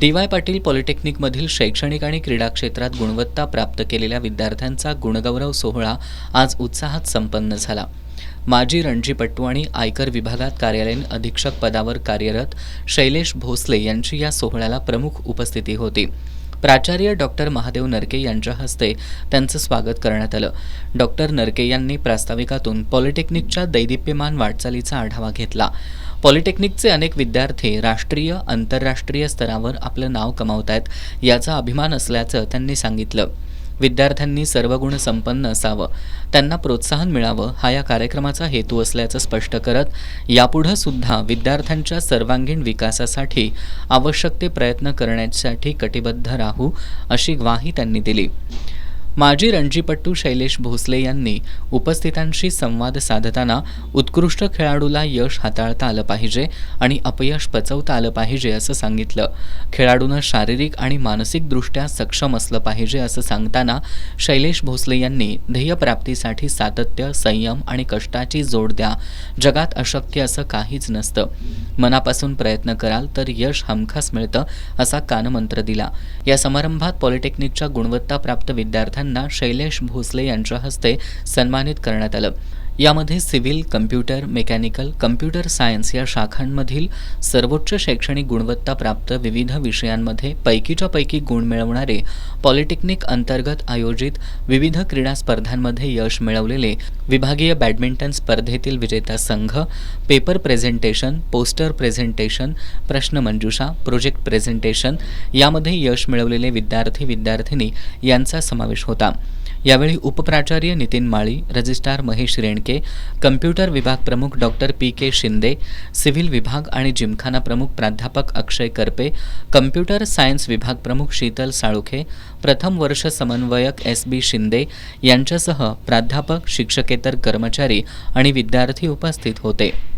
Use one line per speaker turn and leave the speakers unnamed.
DY. Patil पॉलिटेक्निकमधील शैक्षणिक आणि क्रीडा क्षेत्रात गुणवत्ता प्राप्त केलेल्या विद्यार्थ्यांचा गुणगौरव सोहळा आज उत्साहात संपन्न झाला. माजी रणजीपट्टू आणि आयकर विभागात कार्यालयीन अधीक्षक पदावर कार्यरत शैलेश भोसले यांची या सोहळ्याला प्रमुख उपस्थिती होती. प्राचार्य डॉक्टर महादेव नरके यांच्या हस्ते त्यांचं स्वागत करण्यात आलं. डॉक्टर नरके यांनी प्रास्ताविकातून पॉलिटेक्निकच्या दैदिप्यमान वाटचालीचा आढावा घेतला. पॉलिटेक्निकचे अनेक विद्यार्थी राष्ट्रीय आंतरराष्ट्रीय स्तरावर आपलं नाव कमावतायत याचा अभिमान असल्याचं त्यांनी सांगितलं. विद्यार्थ्यांनी सर्वगुण संपन्न असावं, त्यांना प्रोत्साहन मिळावं हा या कार्यक्रमाचा हेतू असल्याचं स्पष्ट करत यापुढे सुद्धा विद्यार्थ्यांच्या सर्वांगीण विकासासाठी आवश्यक ते प्रयत्न करण्यासाठी कटिबद्ध राहू अशी ग्वाही त्यांनी दिली. माजी रणजीपट्टू शैलेश भोसले यांनी उपस्थितांशी संवाद साधताना उत्कृष्ट खेळाडूला यश हाताळता आलं पाहिजे आणि अपयश पचवता आलं पाहिजे असं सांगितलं. खेळाडूनं शारीरिक आणि मानसिकदृष्ट्या सक्षम असलं पाहिजे असं सांगताना शैलेश भोसले यांनी ध्येयप्राप्तीसाठी सातत्य, संयम आणि कष्टाची जोड द्या. जगात अशक्य असं काहीच नसतं. मनापासून प्रयत्न कराल तर यश हमखास मिळतं असा कानमंत्र दिला. या समारंभात पॉलिटेक्निकच्या गुणवत्ताप्राप्त विद्यार्थ्यांना शैलेश भोसले यांच्या हस्ते सन्मानित करण्यात आलं. यामध्ये civil, computer, mechanical, computer science या शाखांमधील सर्वोच्च शैक्षणिक गुणवत्ता प्राप्त विविध विषयांमध्ये पैकीच्या पैकी गुण मिळवणारे, पॉलिटेक्निक अंतर्गत आयोजित विविध क्रीडा स्पर्धांमध्ये यश मिळवलेले, विभागीय बॅडमिंटन स्पर्धेतील विजेता संघ, पेपर प्रेझेंटेशन, पोस्टर प्रेझेंटेशन, प्रश्नमंजुषा, प्रोजेक्ट प्रेझेंटेशन यामध्ये यश मिळवलेले विद्यार्थी-विद्यार्थिनी यांचा समावेश होता. यावेळी उपप्राचार्य नितीन माळी, रजिस्ट्रार महेश रेणके, कम्प्युटर विभाग प्रमुख डॉक्टर पी.के. शिंदे, सिव्हिल विभाग आणि जिमखाना प्रमुख प्राध्यापक अक्षय करपे, कम्प्युटर सायन्स विभाग प्रमुख शीतल साळुखे, प्रथम वर्ष समन्वयक एस.बी. शिंदे यांच्यासह प्राध्यापक, शिक्षकेतर कर्मचारी आणि विद्यार्थी उपस्थित होते.